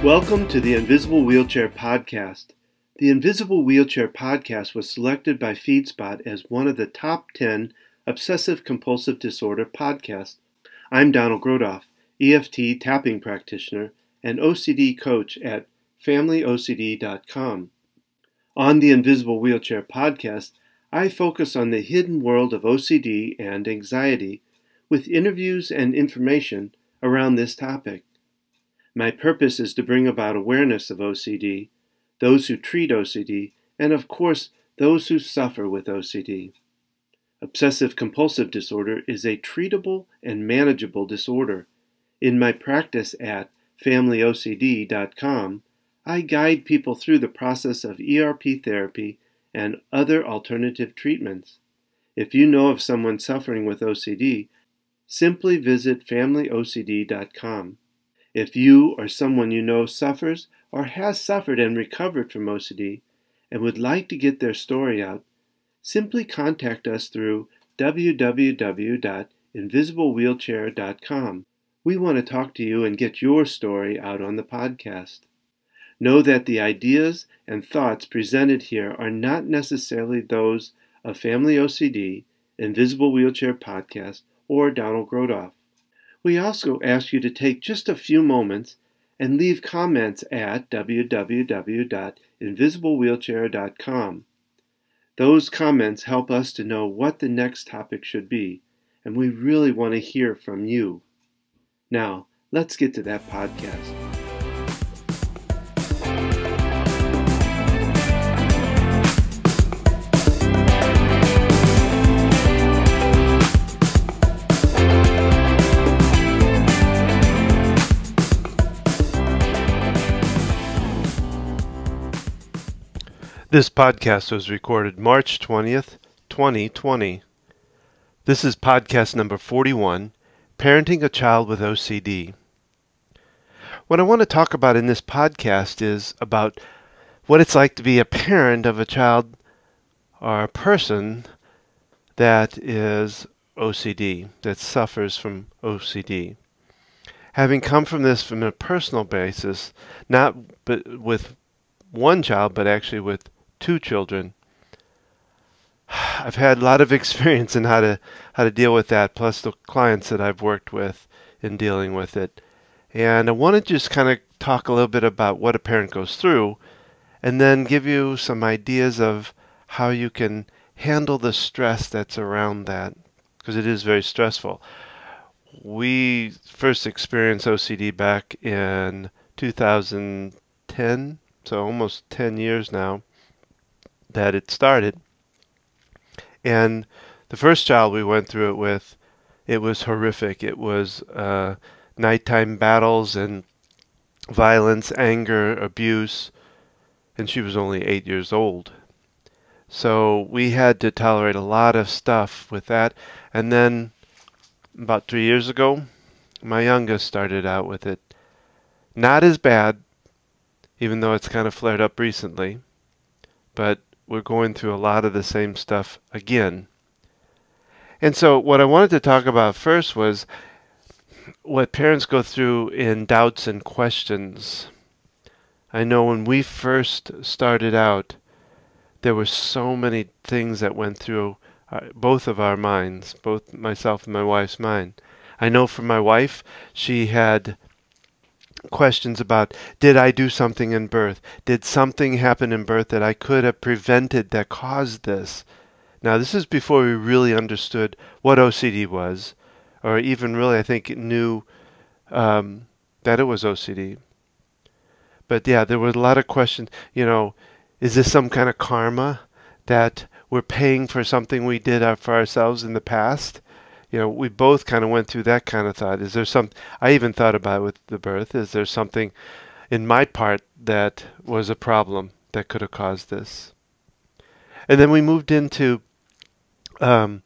Welcome to the Invisible Wheelchair Podcast. The Invisible Wheelchair Podcast was selected by FeedSpot as one of the top 10 Obsessive Compulsive Disorder podcasts. I'm Donald Grodoff, EFT tapping practitioner and OCD coach at FamilyOCD.com. On the Invisible Wheelchair Podcast, I focus on the hidden world of OCD and anxiety with interviews and information around this topic. My purpose is to bring about awareness of OCD, those who treat OCD, and of course, those who suffer with OCD. Obsessive Compulsive Disorder is a treatable and manageable disorder. In my practice at FamilyOCD.com, I guide people through the process of ERP therapy and other alternative treatments. If you know of someone suffering with OCD, simply visit FamilyOCD.com. If you or someone you know suffers or has suffered and recovered from OCD and would like to get their story out, simply contact us through www.invisiblewheelchair.com. We want to talk to you and get your story out on the podcast. Know that the ideas and thoughts presented here are not necessarily those of Family OCD, Invisible Wheelchair Podcast, or Donald Grodoff. We also ask you to take just a few moments and leave comments at www.invisiblewheelchair.com. Those comments help us to know what the next topic should be, and we really want to hear from you. Now, let's get to that podcast. This podcast was recorded March 20th, 2020. This is podcast number 41, Parenting a Child with OCD. What I want to talk about in this podcast is about what it's like to be a parent of a child or a person that is OCD, that suffers from OCD. Having come from this from a personal basis, not with one child, but actually with two children, I've had a lot of experience in how to deal with that, plus the clients that I've worked with in dealing with it. And I want to just kind of talk a little bit about what a parent goes through, and then give you some ideas of how you can handle the stress that's around that, because it is very stressful. We first experienced OCD back in 2010, so almost 10 years now that it started. And the first child we went through it with, it was horrific. It was nighttime battles and violence, anger, abuse, and she was only 8 years old. So we had to tolerate a lot of stuff with that. And then about 3 years ago, my youngest started out with it. Not as bad, even though it's kind of flared up recently, but we're going through a lot of the same stuff again. And so what I wanted to talk about first was what parents go through in doubts and questions. I know when we first started out, there were so many things that went through both of our minds, both myself and my wife's mind. I know for my wife, she had questions about, did I do something in birth? Did something happen in birth that I could have prevented that caused this? Now, this is before we really understood what OCD was, or even really, I think, knew that it was OCD. But yeah, there were a lot of questions, is this some kind of karma that we're paying for something we did for ourselves in the past? We both kind of went through that kind of thought. Is there I even thought about it with the birth. Is there something in my part that was a problem that could have caused this? And then we moved into, what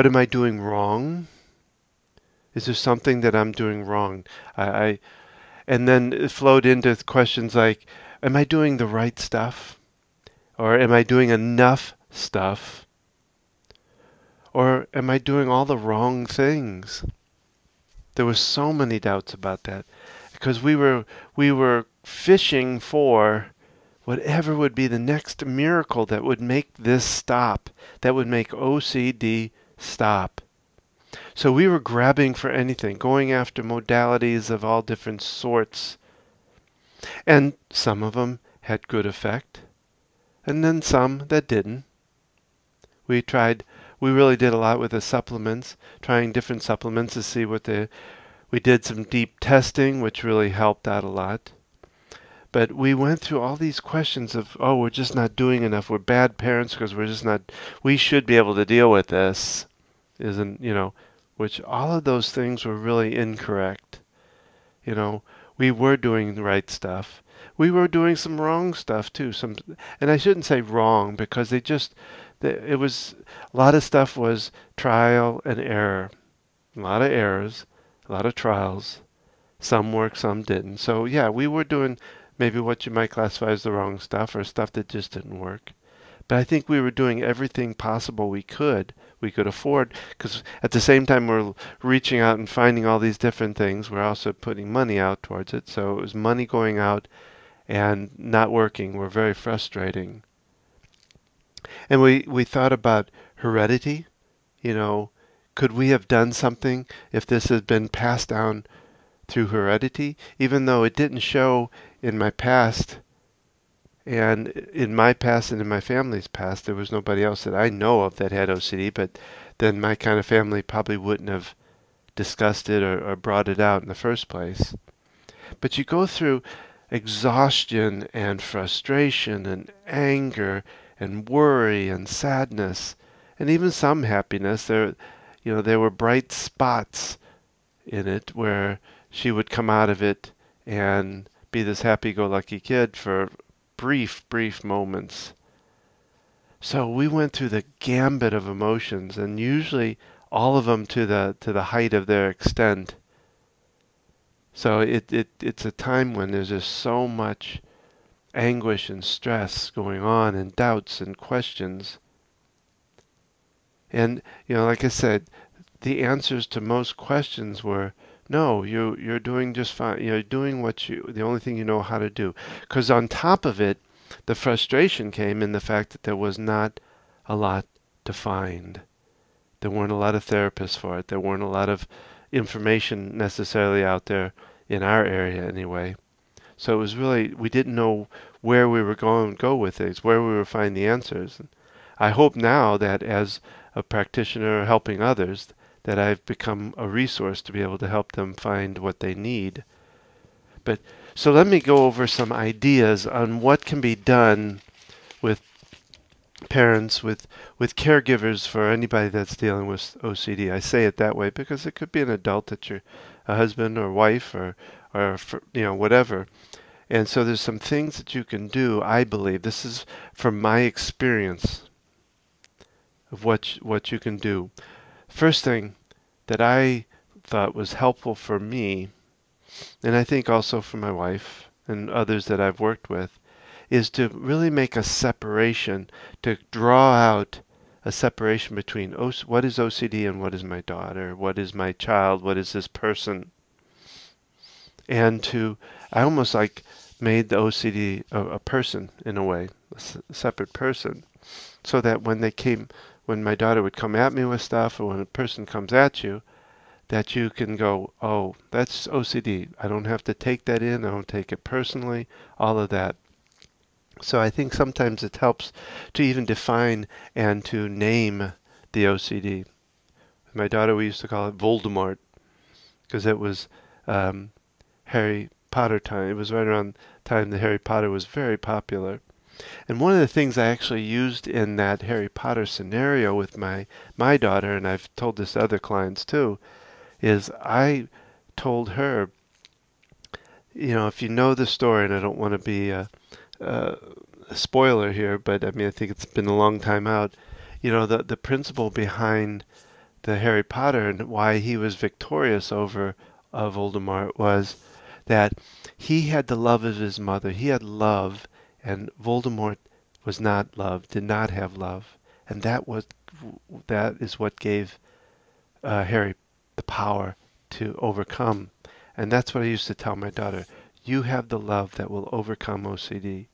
am I doing wrong? Is there something that I'm doing wrong? And then it flowed into questions like, am I doing the right stuff? Or am I doing enough stuff? Or am I doing all the wrong things? There were so many doubts about that. because we were fishing for whatever would be the next miracle that would make this stop, that would make OCD stop. So we were grabbing for anything, going after modalities of all different sorts. And some of them had good effect, and then some that didn't. We really did a lot with the supplements, trying different supplements to see we did some deep testing, which really helped out a lot. But we went through all these questions of, oh, we're just not doing enough. We're bad parents because we should be able to deal with this. Which all of those things were really incorrect. We were doing the right stuff. We were doing some wrong stuff too. And I shouldn't say wrong because it was, a lot of stuff was trial and error. A lot of errors, a lot of trials. Some worked, some didn't. So yeah, we were doing maybe what you might classify as the wrong stuff or stuff that just didn't work. But I think we were doing everything possible we could afford, because at the same time we're reaching out and finding all these different things, we're also putting money out towards it. So it was money going out and not working were very frustrating. And we thought about heredity. Could we have done something if this had been passed down through heredity, even though it didn't show in my past, and in my past and in my family's past, there was nobody else that I know of that had OCD, but then my kind of family probably wouldn't have discussed it or brought it out in the first place. But you go through exhaustion and frustration and anger and worry and sadness and even some happiness. There were bright spots in it where she would come out of it and be this happy-go-lucky kid for brief moments. So we went through the gambit of emotions, and usually all of them to the height of their extent. So it's a time when there's just so much anguish and stress going on, and doubts and questions. And like I said, the answers to most questions were, no, you're doing just fine. You're doing the only thing you know how to do. Because on top of it, the frustration came in the fact that there was not a lot to find. There weren't a lot of therapists for it. There weren't a lot of information necessarily out there in our area anyway. So it was really, we didn't know where we were going to go with things, where we would find the answers. And I hope now that as a practitioner helping others, that I've become a resource to be able to help them find what they need. So let me go over some ideas on what can be done with parents, with caregivers for anybody that's dealing with OCD. I say it that way because it could be an adult that you're a husband or wife or whatever. And so there's some things that you can do, I believe. This is from my experience of what you can do. First thing that I thought was helpful for me, and I think also for my wife and others that I've worked with, is to really make a separation, to draw out a separation between what is OCD and what is my daughter, what is my child, what is this person. And I almost like made the OCD a person in a way, a separate person, so that when my daughter would come at me with stuff, or when a person comes at you, that you can go, oh, that's OCD. I don't have to take that in. I don't take it personally, all of that. So I think sometimes it helps to even define and to name the OCD. With my daughter, we used to call it Voldemort, because it was Harry Potter time. It was right around the time that Harry Potter was very popular. And one of the things I actually used in that Harry Potter scenario with my daughter, and I've told this to other clients too, is I told her, if you know the story, and I don't want to be a spoiler here, but I mean, I think it's been a long time out, the principle behind the Harry Potter and why he was victorious over Voldemort was that he had the love of his mother. He had love, and Voldemort was not love, did not have love. And that is what gave Harry the power to overcome And that's what I used to tell my daughter. You have the love that will overcome OCD.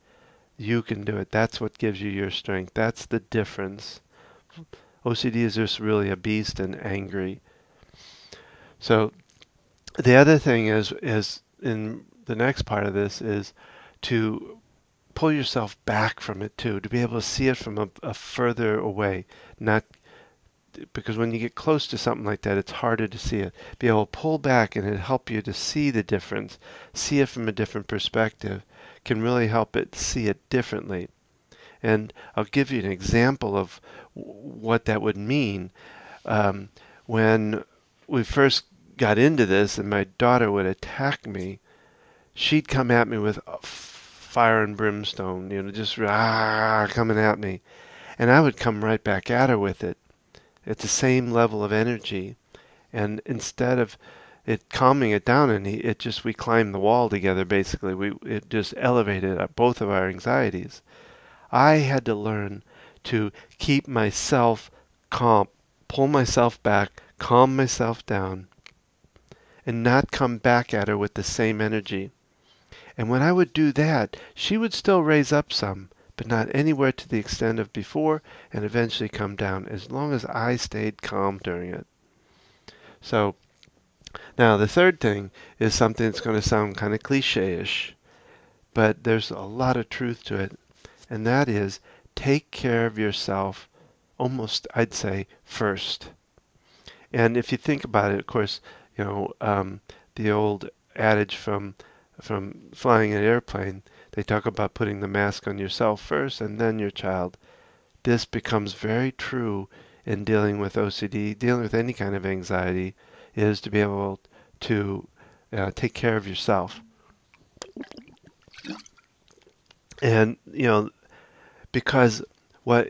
You can do it. That's what gives you your strength. That's the difference. OCD is just really a beast and angry. So the other thing is in the next part of this is to pull yourself back from it too, to be able to see it from a further away, not because when you get close to something like that, it's harder to see it. Be able to pull back and it help you to see the difference, see it from a different perspective, can really help it see it differently. And I'll give you an example of what that would mean. When we first got into this and my daughter would attack me, she'd come at me with fire and brimstone, just coming at me. And I would come right back at her with it. It's the same level of energy. And instead of it calming it down, and we climbed the wall together, basically. It just elevated both of our anxieties. I had to learn to keep myself calm, pull myself back, calm myself down, and not come back at her with the same energy. And when I would do that, she would still raise up some, but not anywhere to the extent of before, and eventually come down, as long as I stayed calm during it. So, now the third thing is something that's going to sound kind of cliche-ish, but there's a lot of truth to it, and that is take care of yourself almost, I'd say, first. And if you think about it, of course, the old adage from flying an airplane, they talk about putting the mask on yourself first and then your child. This becomes very true in dealing with OCD, dealing with any kind of anxiety, is to be able to take care of yourself. And, because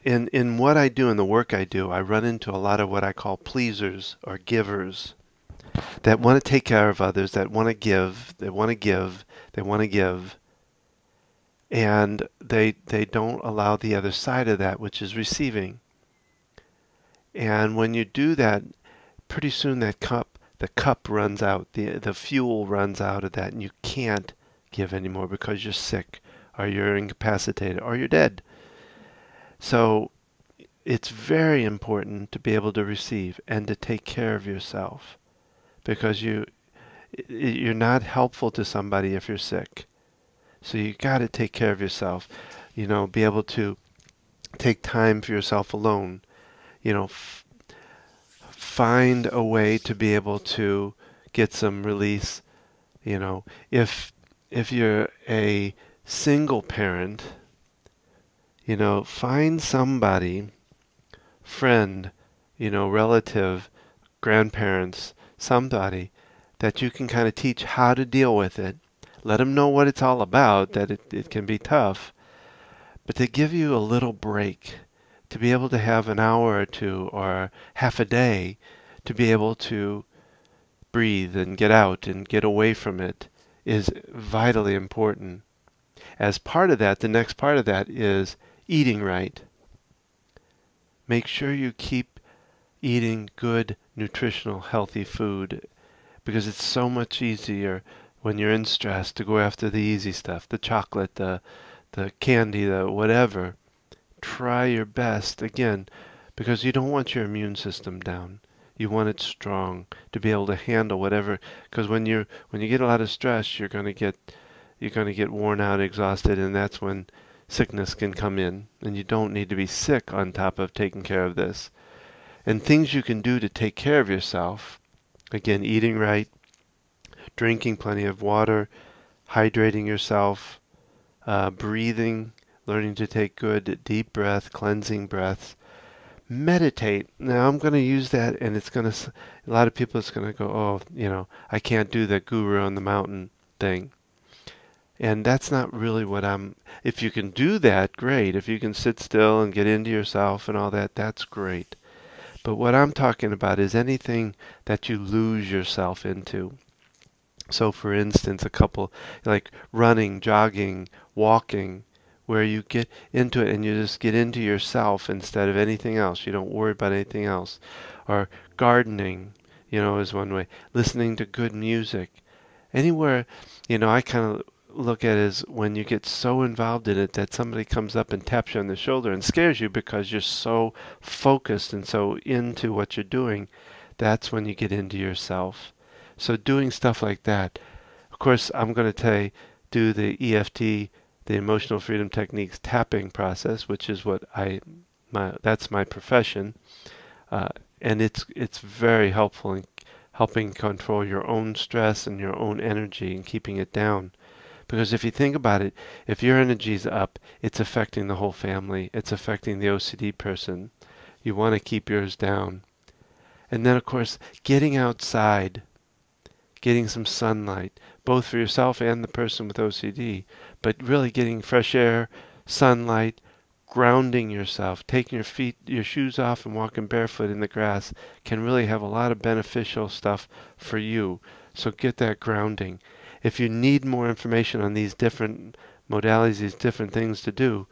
in what I do, in the work I do, I run into a lot of what I call pleasers or givers that want to take care of others, that want to give, they want to give, they want to give, and they don't allow the other side of that, which is receiving. And when you do that, pretty soon the cup runs out, the fuel runs out of that, and you can't give anymore because you're sick, or you're incapacitated, or you're dead. So it's very important to be able to receive and to take care of yourself, because you're not helpful to somebody if you're sick. So you got to take care of yourself. Be able to take time for yourself alone. Find a way to be able to get some release. If you're a single parent, find somebody, friend, relative, grandparents, somebody that you can kind of teach how to deal with it. Let them know what it's all about, that it can be tough, but to give you a little break, to be able to have an hour or two or half a day to be able to breathe and get out and get away from it is vitally important. As part of that, the next part of that is eating right. Make sure you keep eating good, nutritional, healthy food, because it's so much easier when you're in stress to go after the easy stuff, the chocolate, the candy, the whatever. Try your best, again, because you don't want your immune system down. You want it strong to be able to handle whatever, because when you get a lot of stress, you're going to get worn out, exhausted, and that's when sickness can come in, and you don't need to be sick on top of taking care of this. And things you can do to take care of yourself, again, eating right, drinking plenty of water, hydrating yourself, breathing, learning to take good deep breath, cleansing breaths. Meditate. Now I'm going to use that, and a lot of people, it's going to go, I can't do that guru on the mountain thing. And that's not really if you can do that, great. If you can sit still and get into yourself and all that, that's great. But what I'm talking about is anything that you lose yourself into. So for instance, a couple like running, jogging, walking, where you get into it and you just get into yourself instead of anything else. You don't worry about anything else. Or gardening, is one way. Listening to good music Anywhere, I kind of look at it as when you get so involved in it that somebody comes up and taps you on the shoulder and scares you because you're so focused and so into what you're doing. That's when you get into yourself. So doing stuff like that. Of course, I'm going to do the EFT, the Emotional Freedom Techniques tapping process, which is that's my profession. And it's very helpful in helping control your own stress and your own energy and keeping it down. Because if you think about it, if your energy's up, it's affecting the whole family. It's affecting the OCD person. You want to keep yours down. And then, of course, getting outside, getting some sunlight, both for yourself and the person with OCD, but really getting fresh air, sunlight, grounding yourself, taking your shoes off and walking barefoot in the grass can really have a lot of beneficial stuff for you. So get that grounding. If you need more information on these different modalities, these different things to do,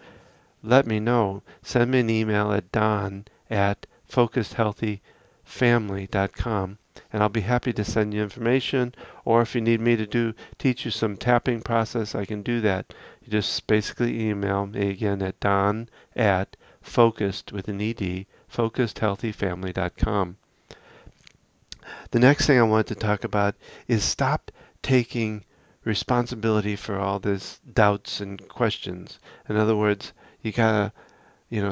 let me know. Send me an email at don@focusedhealthyfamily.com, and I'll be happy to send you information. Or if you need me to teach you some tapping process, I can do that. You just basically email me again at don@focused with an ed, focusedhealthyfamily.com. The next thing I want to talk about is stop taking responsibility for all this doubts and questions. In other words, you gotta,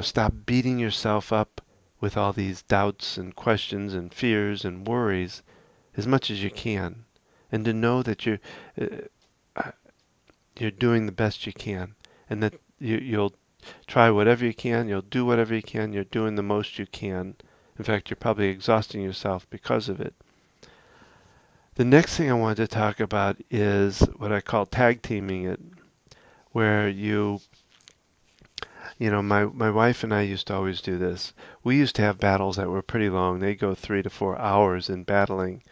stop beating yourself up with all these doubts and questions and fears and worries as much as you can, and to know that you're doing the best you can, and that you'll try whatever you can, you'll do whatever you can, you're doing the most you can. In fact, you're probably exhausting yourself because of it. The next thing I wanted to talk about is what I call tag teaming it, where my wife and I used to always do this. We used to have battles that were pretty long. They'd go 3 to 4 hours in battling.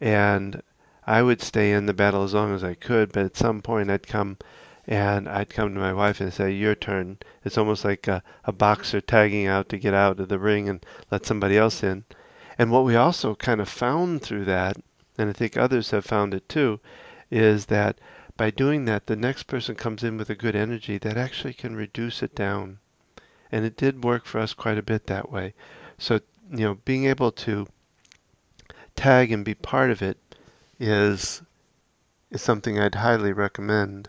And I would stay in the battle as long as I could, but at some point I'd come to my wife and say, your turn. It's almost like a boxer tagging out to get out of the ring and let somebody else in. And what we also kind of found through that, and I think others have found it too, is that by doing that, the next person comes in with a good energy that actually can reduce it down. And it did work for us quite a bit that way. So, being able to tag and be part of it is something I'd highly recommend.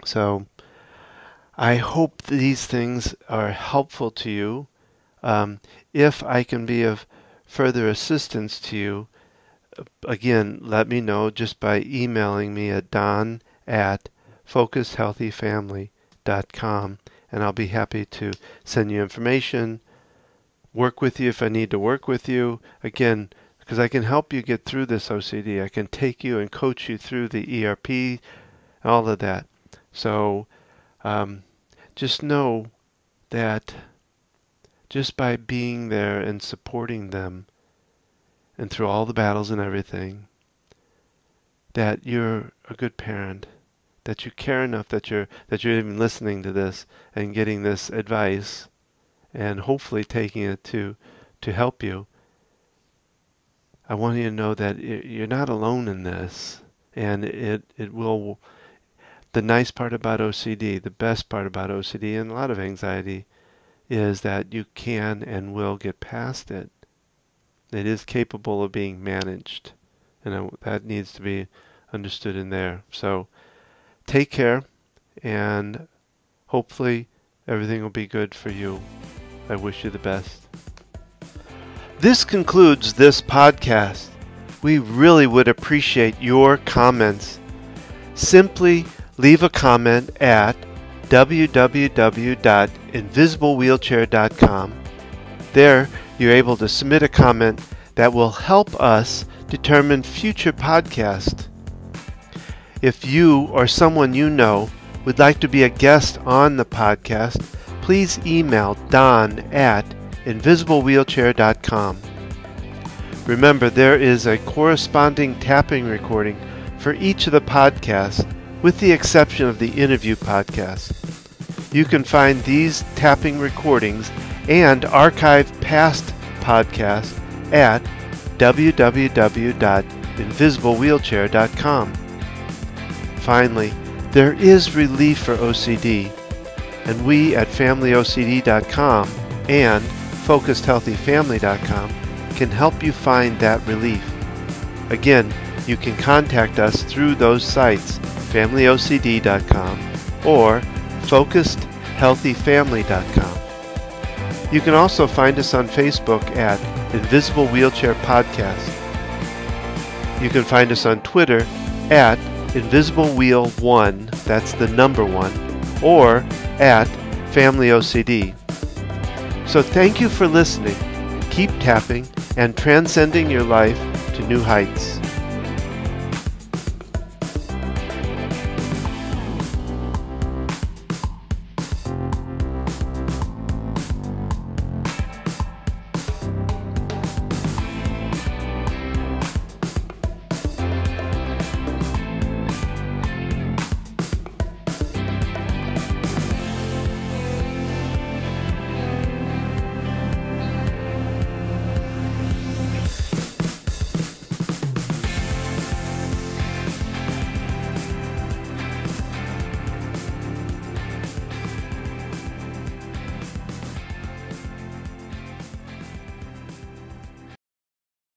So, I hope these things are helpful to you. If I can be of further assistance to you, again, let me know just by emailing me at don@focusedhealthyfamily.com, and I'll be happy to send you information, work with you if I need to work with you. Again, because I can help you get through this OCD. I can take you and coach you through the ERP, all of that. So just know that just by being there and supporting them, and through all the battles and everything, that you're a good parent, that you care enough that you're even listening to this and getting this advice, and hopefully taking it to help you. I want you to know that you're not alone in this, and it will. The nice part about OCD, the best part about OCD, and a lot of anxiety, is that you can and will get past it. It is capable of being managed, and that needs to be understood in there. So take care, and hopefully everything will be good for you. I wish you the best. This concludes this podcast. We really would appreciate your comments. Simply leave a comment at www.invisiblewheelchair.com. There, you're able to submit a comment that will help us determine future podcasts. If you or someone you know would like to be a guest on the podcast, please email don@invisiblewheelchair.com. Remember, there is a corresponding tapping recording for each of the podcasts, with the exception of the interview podcast. You can find these tapping recordings and archive past podcasts at www.invisiblewheelchair.com. invisiblewheelchair.com. Finally, there is relief for OCD, and we at FamilyOCD.com and FocusedHealthyFamily.com can help you find that relief. Again, you can contact us through those sites, FamilyOCD.com or FocusedHealthyFamily.com. You can also find us on Facebook at Invisible Wheelchair Podcast. You can find us on Twitter at InvisibleWheel1, that's the number 1, or at FamilyOCD. So thank you for listening. Keep tapping and transcending your life to new heights.